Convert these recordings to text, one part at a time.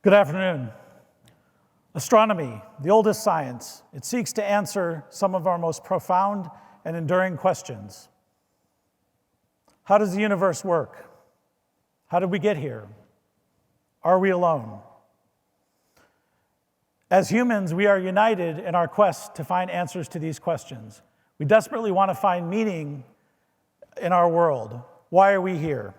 Good afternoon. Astronomy, the oldest science, it seeks to answer some of our most profound and enduring questions. How does the universe work? How did we get here? Are we alone? As humans, we are united in our quest to find answers to these questions. We desperately want to find meaning in our world. Why are we here?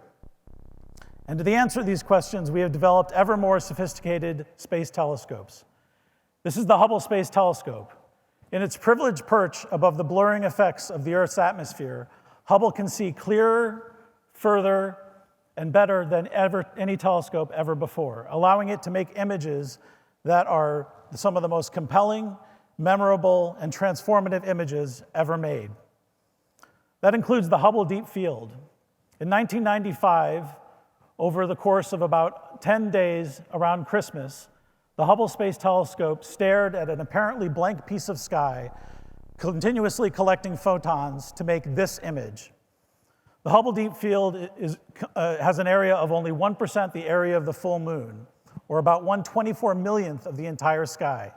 And to answer these questions, we have developed ever more sophisticated space telescopes. This is the Hubble Space Telescope. In its privileged perch above the blurring effects of the Earth's atmosphere, Hubble can see clearer, further, and better than any telescope ever before, allowing it to make images that are some of the most compelling, memorable, and transformative images ever made. That includes the Hubble Deep Field. In 1995, over the course of about 10 days around Christmas, the Hubble Space Telescope stared at an apparently blank piece of sky, continuously collecting photons to make this image. The Hubble Deep Field has an area of only 1% the area of the full moon, or about 1/24 millionth of the entire sky.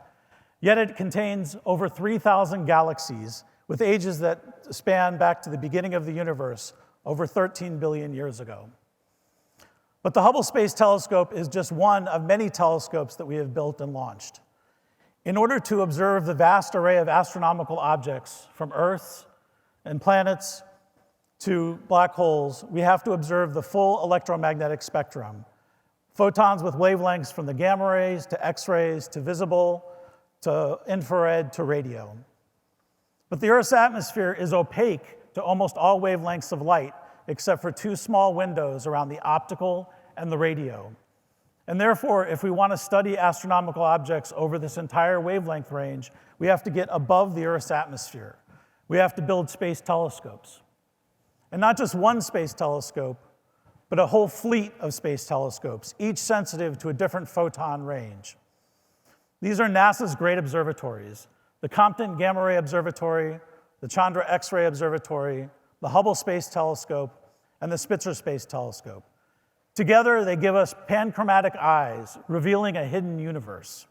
Yet it contains over 3,000 galaxies with ages that span back to the beginning of the universe, over 13 billion years ago. But the Hubble Space Telescope is just one of many telescopes that we have built and launched. In order to observe the vast array of astronomical objects, from Earths and planets to black holes, we have to observe the full electromagnetic spectrum. Photons with wavelengths from the gamma rays to X-rays to visible to infrared to radio. But the Earth's atmosphere is opaque to almost all wavelengths of light, except for two small windows around the optical and the radio. And therefore, if we want to study astronomical objects over this entire wavelength range, we have to get above the Earth's atmosphere. We have to build space telescopes. And not just one space telescope, but a whole fleet of space telescopes, each sensitive to a different photon range. These are NASA's great observatories: the Compton Gamma Ray Observatory, the Chandra X-ray Observatory, the Hubble Space Telescope, and the Spitzer Space Telescope. Together, they give us panchromatic eyes, revealing a hidden universe.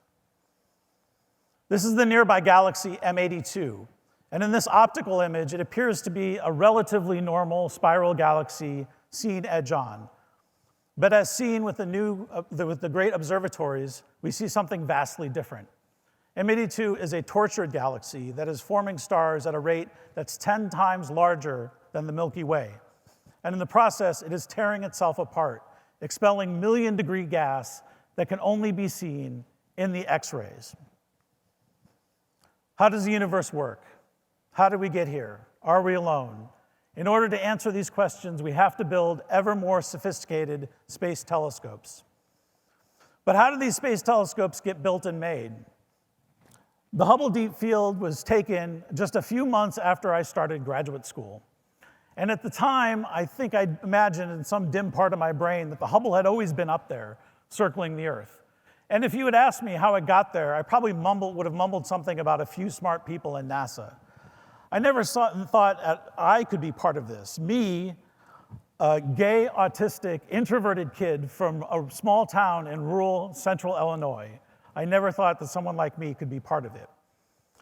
This is the nearby galaxy M82, and in this optical image, it appears to be a relatively normal spiral galaxy seen edge-on. But as seen with the great observatories, we see something vastly different. M82 is a tortured galaxy that is forming stars at a rate that's 10 times larger than the Milky Way. And in the process, it is tearing itself apart, expelling million-degree gas that can only be seen in the X-rays. How does the universe work? How did we get here? Are we alone? In order to answer these questions, we have to build ever more sophisticated space telescopes. But how did these space telescopes get built and made? The Hubble Deep Field was taken just a few months after I started graduate school. And at the time, I think I imagined in some dim part of my brain that the Hubble had always been up there, circling the Earth. And if you had asked me how it got there, I probably would have mumbled something about a few smart people in NASA. I never thought I could be part of this. Me, a gay, autistic, introverted kid from a small town in rural central Illinois, I never thought that someone like me could be part of it.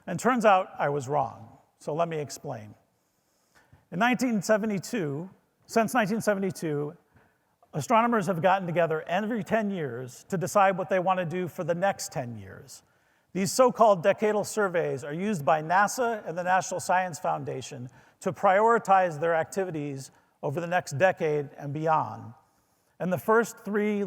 And turns out I was wrong. So let me explain. Since 1972, astronomers have gotten together every 10 years to decide what they want to do for the next 10 years. These so-called decadal surveys are used by NASA and the National Science Foundation to prioritize their activities over the next decade and beyond. And the first three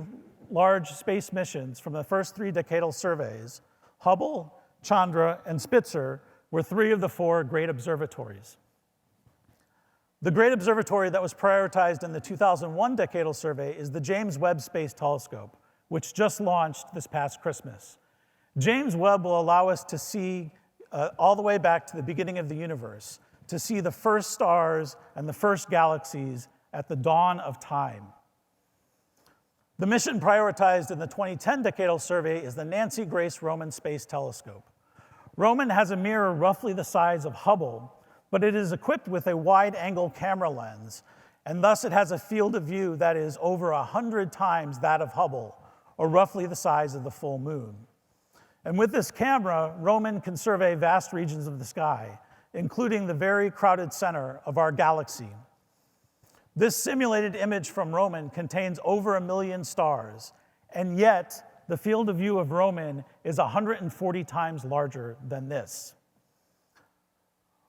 large space missions from the first three decadal surveys, Hubble, Chandra, and Spitzer, were three of the four great observatories. The great observatory that was prioritized in the 2001 decadal survey is the James Webb Space Telescope, which just launched this past Christmas. James Webb will allow us to see all the way back to the beginning of the universe, to see the first stars and the first galaxies at the dawn of time. The mission prioritized in the 2010 decadal survey is the Nancy Grace Roman Space Telescope. Roman has a mirror roughly the size of Hubble, but it is equipped with a wide-angle camera lens, and thus it has a field of view that is over 100 times that of Hubble, or roughly the size of the full moon. And with this camera, Roman can survey vast regions of the sky, including the very crowded center of our galaxy. This simulated image from Roman contains over 1 million stars, and yet the field of view of Roman is 140 times larger than this.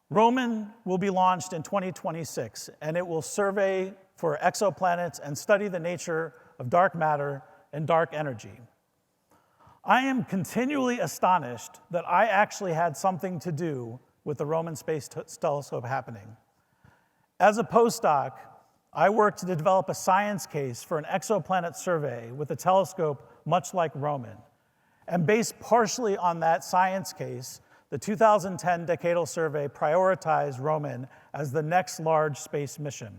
Roman will be launched in 2026, and it will survey for exoplanets and study the nature of dark matter and dark energy. I am continually astonished that I actually had something to do with the Roman Space Telescope happening. As a postdoc, I worked to develop a science case for an exoplanet survey with a telescope much like Roman. And based partially on that science case, the 2010 Decadal Survey prioritized Roman as the next large space mission.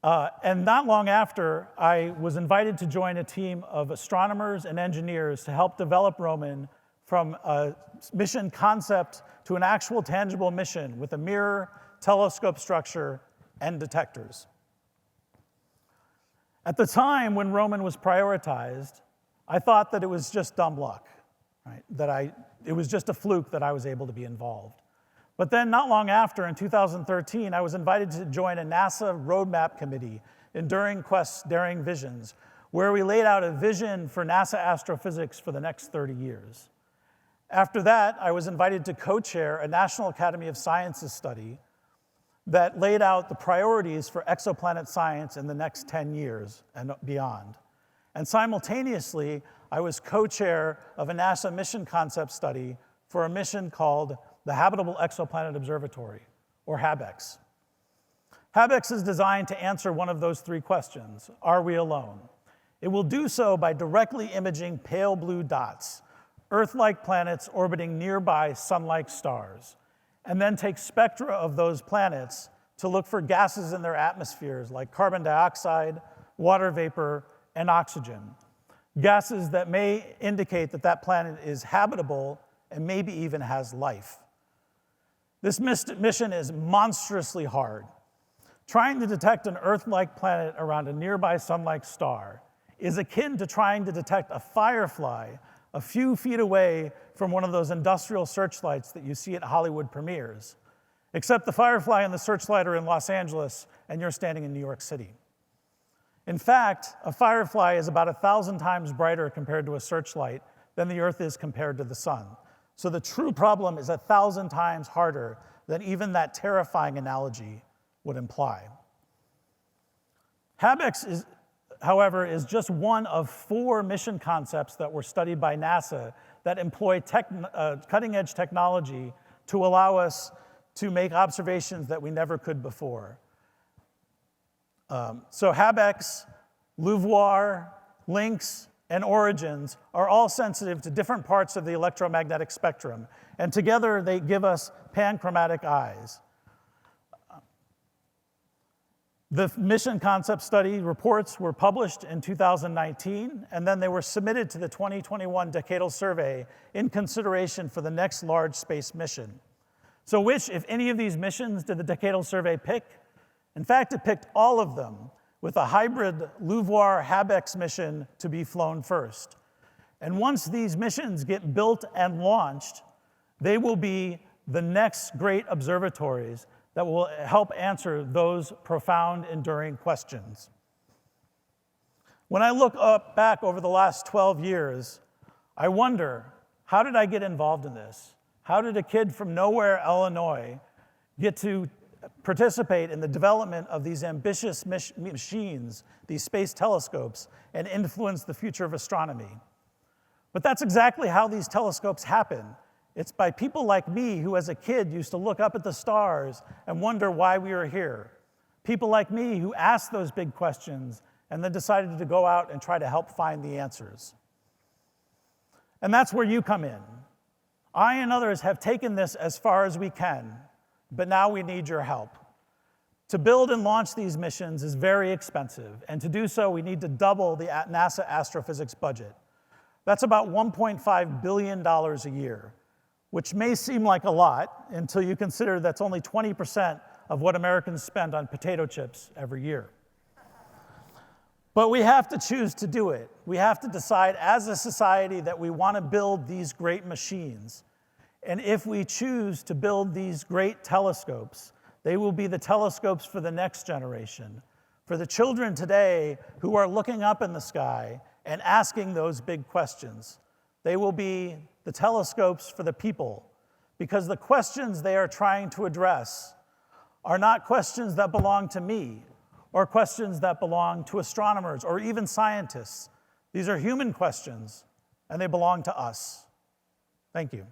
And not long after, I was invited to join a team of astronomers and engineers to help develop Roman from a mission concept to an actual tangible mission with a mirror, telescope structure, and detectors. At the time when Roman was prioritized, I thought that it was just dumb luck, right? It was just a fluke that I was able to be involved. But then not long after, in 2013, I was invited to join a NASA roadmap committee, Enduring Quests, Daring Visions, where we laid out a vision for NASA astrophysics for the next 30 years. After that, I was invited to co-chair a National Academy of Sciences study that laid out the priorities for exoplanet science in the next 10 years and beyond. And simultaneously, I was co-chair of a NASA mission concept study for a mission called the Habitable Exoplanet Observatory, or HabEx. HabEx is designed to answer one of those 3 questions: are we alone? It will do so by directly imaging pale blue dots, Earth-like planets orbiting nearby sun-like stars, and then take spectra of those planets to look for gases in their atmospheres like carbon dioxide, water vapor, and oxygen, gases that may indicate that that planet is habitable and maybe even has life. This mission is monstrously hard. Trying to detect an Earth-like planet around a nearby sun-like star is akin to trying to detect a firefly a few feet away from one of those industrial searchlights that you see at Hollywood premieres, except the firefly and the searchlight are in Los Angeles and you're standing in New York City. In fact, a firefly is about 1,000 times brighter compared to a searchlight than the Earth is compared to the sun. So the true problem is 1,000 times harder than even that terrifying analogy would imply. HabEx, however, is just one of 4 mission concepts that were studied by NASA that employ cutting-edge technology to allow us to make observations that we never could before. So HabEx, LUVOIR, LYNX, and Origins are all sensitive to different parts of the electromagnetic spectrum, and together they give us panchromatic eyes. The mission concept study reports were published in 2019, and then they were submitted to the 2021 Decadal Survey in consideration for the next large space mission. So which, if any of these missions, did the Decadal Survey pick? In fact, it picked all of them, with a hybrid LUVOIR-HabEx mission to be flown first. And once these missions get built and launched, they will be the next great observatories that will help answer those profound, enduring questions. When I look back over the last 12 years, I wonder, how did I get involved in this? How did a kid from nowhere, Illinois, get to participate in the development of these ambitious machines, these space telescopes, and influence the future of astronomy? But that's exactly how these telescopes happen. It's by people like me who, as a kid, used to look up at the stars and wonder why we were here. People like me who asked those big questions and then decided to go out and try to help find the answers. And that's where you come in. I and others have taken this as far as we can, but now we need your help. To build and launch these missions is very expensive, and to do so, we need to double the NASA astrophysics budget. That's about $1.5 billion a year, which may seem like a lot until you consider that's only 20% of what Americans spend on potato chips every year. But we have to choose to do it. We have to decide as a society that we want to build these great machines. And if we choose to build these great telescopes, they will be the telescopes for the next generation, for the children today who are looking up in the sky and asking those big questions. They will be the telescopes for the people, because the questions they are trying to address are not questions that belong to me or questions that belong to astronomers or even scientists. These are human questions, and they belong to us. Thank you.